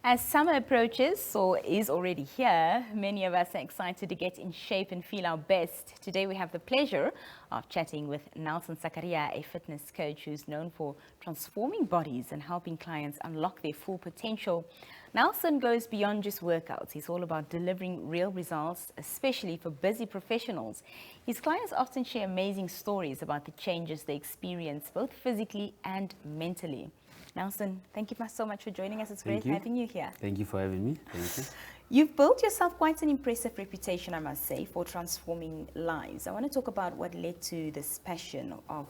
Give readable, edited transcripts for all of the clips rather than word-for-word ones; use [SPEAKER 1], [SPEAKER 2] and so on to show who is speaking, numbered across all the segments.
[SPEAKER 1] As summer approaches, or is already here, many of us are excited to get in shape and feel our best. Today we have the pleasure of chatting with Sakaria, a fitness coach who's known for transforming bodies and helping clients unlock their full potential. Nelson goes beyond just workouts. He's all about delivering real results, especially for busy professionals. His clients often share amazing stories about the changes they experience, both physically and mentally. Nelson, thank you so much for joining us. It's great having you here.
[SPEAKER 2] Thank you for having me. Thank you.
[SPEAKER 1] You've built yourself quite an impressive reputation, I must say, for transforming lives. I want to talk about what led to this passion of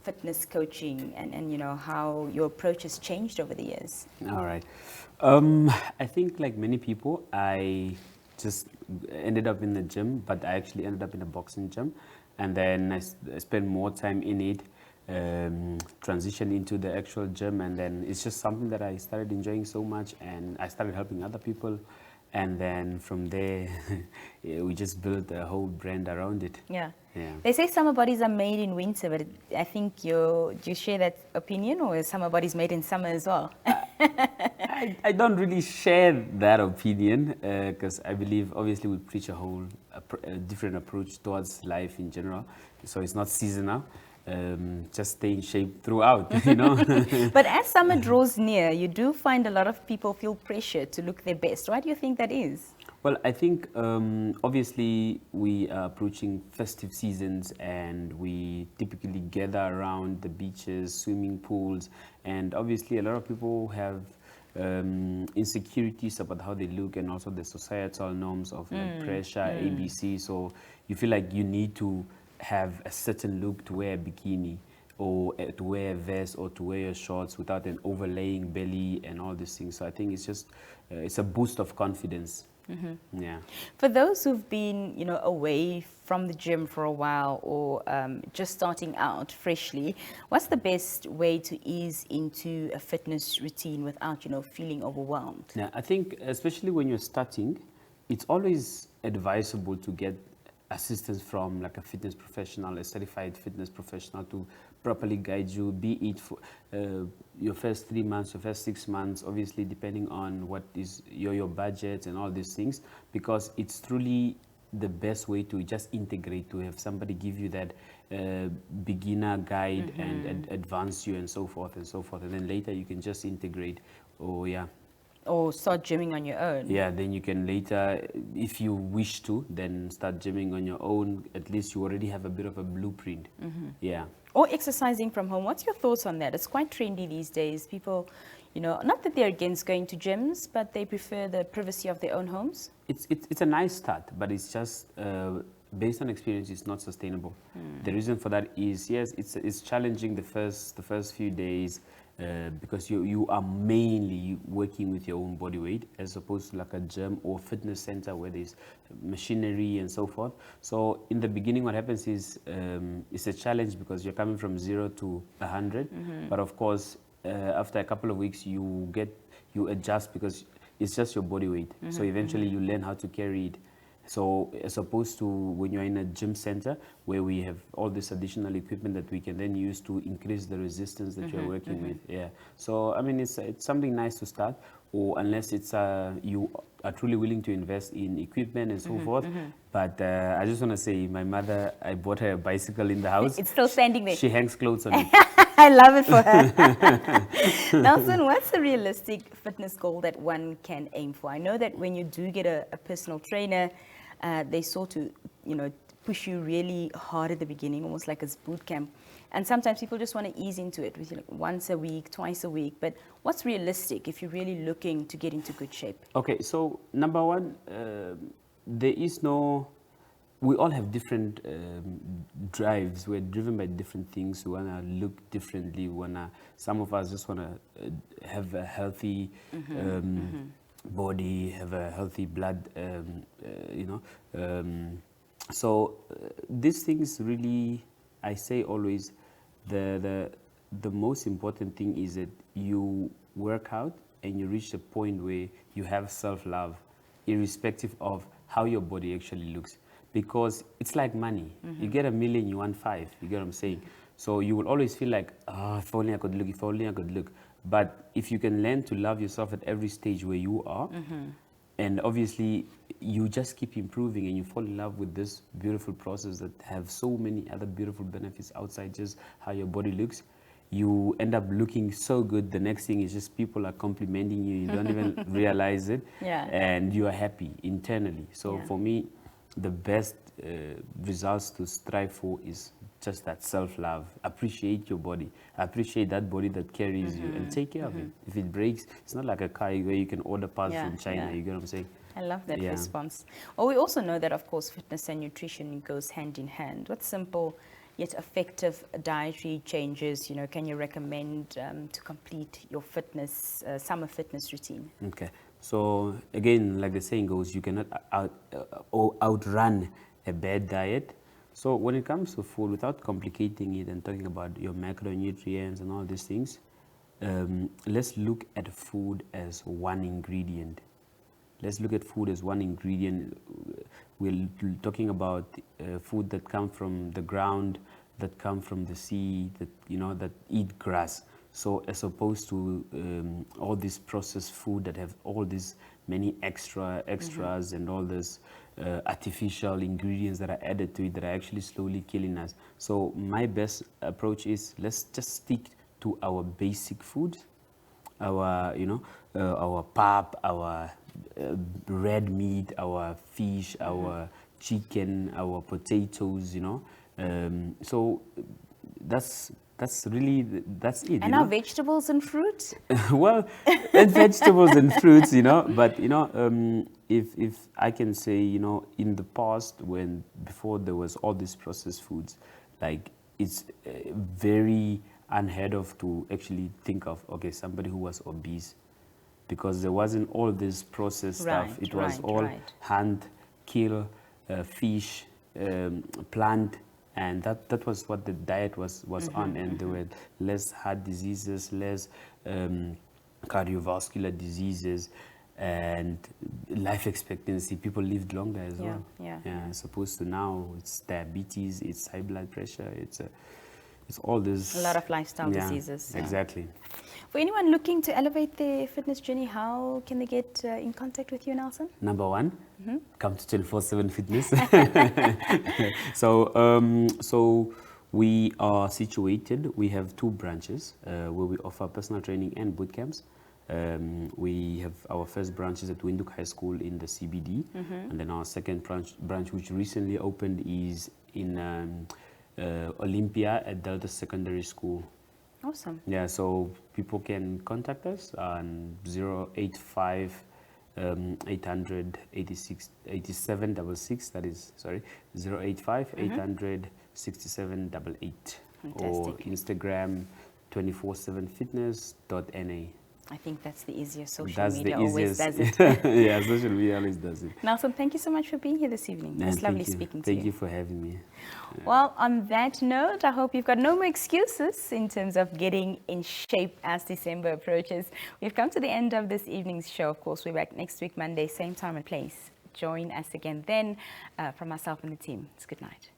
[SPEAKER 1] fitness coaching and you know, how your approach has changed over the years.
[SPEAKER 2] All right. I think like many people, I just ended up in the gym, but I actually ended up in a boxing gym. And then I spent more time in it. Transition into the actual gym, and then it's just something that I started enjoying so much, and I started helping other people, and then from there we just built a whole brand around it.
[SPEAKER 1] Yeah. They say summer bodies are made in winter, but I think do you share that opinion, or is summer bodies made in summer as well?
[SPEAKER 2] I don't really share that opinion because I believe obviously we preach a different approach towards life in general, so it's not seasonal. Just stay in shape throughout, you know.
[SPEAKER 1] But as summer draws near, you do find a lot of people feel pressure to look their best. Why do you think that is?
[SPEAKER 2] Well, I think obviously we are approaching festive seasons, and we typically gather around the beaches, swimming pools, and obviously a lot of people have insecurities about how they look, and also the societal norms of like pressure, ABC. So you feel like you need to have a certain look to wear a bikini, or to wear a vest, or to wear your shorts without an overlaying belly and all these things. So I think it's just it's a boost of confidence. Yeah.
[SPEAKER 1] For those who've been, you know, away from the gym for a while, or just starting out freshly, what's the best way to ease into a fitness routine without, you know, feeling overwhelmed?
[SPEAKER 2] Yeah, I think especially when you're starting, it's always advisable to get assistance from like a fitness professional, a certified fitness professional, to properly guide you, be it for your first 3 months, your first 6 months, obviously depending on what is your budget and all these things, because it's truly the best way to just integrate, to have somebody give you that beginner guide and advance you and so forth and so forth, and then later you can just integrate.
[SPEAKER 1] Or start gymming on your own.
[SPEAKER 2] Yeah, then you can later, if you wish to, then start gymming on your own. At least you already have a bit of a blueprint. Yeah.
[SPEAKER 1] Or exercising from home. What's your thoughts on that? It's quite trendy these days. People, you know, not that they're against going to gyms, but they prefer the privacy of their own homes.
[SPEAKER 2] It's a nice start, but it's just based on experience, it's not sustainable. The reason for that is, yes, it's challenging the first few days. Because you are mainly working with your own body weight, as opposed to like a gym or fitness center where there's machinery and so forth. So in the beginning, what happens is it's a challenge because you're coming from 0 to 100. But of course, after a couple of weeks, you adjust because it's just your body weight. So eventually you learn how to carry it. So as opposed to when you're in a gym center where we have all this additional equipment that we can then use to increase the resistance that you're working with. Yeah. So I mean, it's something nice to start, or unless it's you are truly willing to invest in equipment and so forth. But I just want to say, my mother, I bought her a bicycle in the house.
[SPEAKER 1] It's still standing there.
[SPEAKER 2] She hangs clothes on it.
[SPEAKER 1] I love it for her. Nelson, what's a realistic fitness goal that one can aim for? I know that when you do get a personal trainer, they sort of, you know, push you really hard at the beginning, almost like it's boot camp. And sometimes people just want to ease into it with, like, once a week, twice a week. But what's realistic if you're really looking to get into good shape? Okay,
[SPEAKER 2] so number one, there is no... We all have different drives. We're driven by different things. We want to look differently. Some of us just want to have a healthy body, have a healthy blood, so these things really, I say always, the most important thing is that you work out and you reach a point where you have self-love, irrespective of how your body actually looks. Because it's like money. You get $1 million, you want 5. You get what I'm saying? So you will always feel like, oh, if only I could look, if only I could look. But if you can learn to love yourself at every stage where you are, and obviously you just keep improving and you fall in love with this beautiful process that have so many other beautiful benefits outside just how your body looks, you end up looking so good. The next thing is just people are complimenting you. You don't even realize it.
[SPEAKER 1] Yeah.
[SPEAKER 2] And you are happy internally. So
[SPEAKER 1] Yeah.
[SPEAKER 2] for me, the best results to strive for is just that self-love. Appreciate your body. Appreciate that body that carries you and take care of it. If it breaks, it's not like a car where you can order parts
[SPEAKER 1] Yeah,
[SPEAKER 2] from China.
[SPEAKER 1] yeah.
[SPEAKER 2] You get what I'm saying?
[SPEAKER 1] I love that
[SPEAKER 2] Yeah.
[SPEAKER 1] response. Well, we also know that, of course, fitness and nutrition goes hand in hand. What simple yet effective dietary changes, can you recommend to complete your fitness, summer fitness routine?
[SPEAKER 2] Okay. So again, like the saying goes, you cannot outrun a bad diet. So when it comes to food, without complicating it and talking about your macronutrients and all these things, let's look at food as one ingredient. Let's look at food as one ingredient. We're talking about food that come from the ground, that come from the sea, that that eat grass. So as opposed to all this processed food that have all these many extras and all this artificial ingredients that are added to it that are actually slowly killing us. So my best approach is let's just stick to our basic food, our our pap, our red meat, our fish, our chicken, our potatoes, so that's really that's it.
[SPEAKER 1] And our vegetables and fruits?
[SPEAKER 2] Well, and vegetables and fruits, but if I can say, in the past, before there was all these processed foods, like it's very unheard of to actually think of, okay, somebody who was obese, because there wasn't all this processed stuff. It was all hand, kill, fish, plant, and that was what the diet was on, and there were less heart diseases, less cardiovascular diseases, and life expectancy. People lived longer as well.
[SPEAKER 1] Yeah.
[SPEAKER 2] As opposed to now, it's diabetes, it's high blood pressure, it's all this.
[SPEAKER 1] A lot of lifestyle diseases.
[SPEAKER 2] Exactly.
[SPEAKER 1] For anyone looking to elevate their fitness journey, how can they get in contact with you, Nelson?
[SPEAKER 2] Number one, come to 24/7 Fitness. So we are situated. We have 2 branches where we offer personal training and boot camps. We have our first branch is at Windhoek High School in the CBD, and then our second branch, which recently opened, is in Olympia at Delta Secondary School.
[SPEAKER 1] Awesome.
[SPEAKER 2] Yeah, so people can contact us on 085 800 8766. That is, 085 800 6788. Or Instagram 247fitness.na.
[SPEAKER 1] I think that's the easiest. Social
[SPEAKER 2] That's
[SPEAKER 1] media
[SPEAKER 2] the
[SPEAKER 1] always
[SPEAKER 2] easiest.
[SPEAKER 1] does it.
[SPEAKER 2] Yeah, social media always does it.
[SPEAKER 1] Nelson, thank you so much for being here this evening. It's lovely speaking to you.
[SPEAKER 2] Thank you for having me.
[SPEAKER 1] Well, on that note, I hope you've got no more excuses in terms of getting in shape as December approaches. We've come to the end of this evening's show. Of course, we're back next week, Monday, same time and place. Join us again then. From myself and the team, it's good night.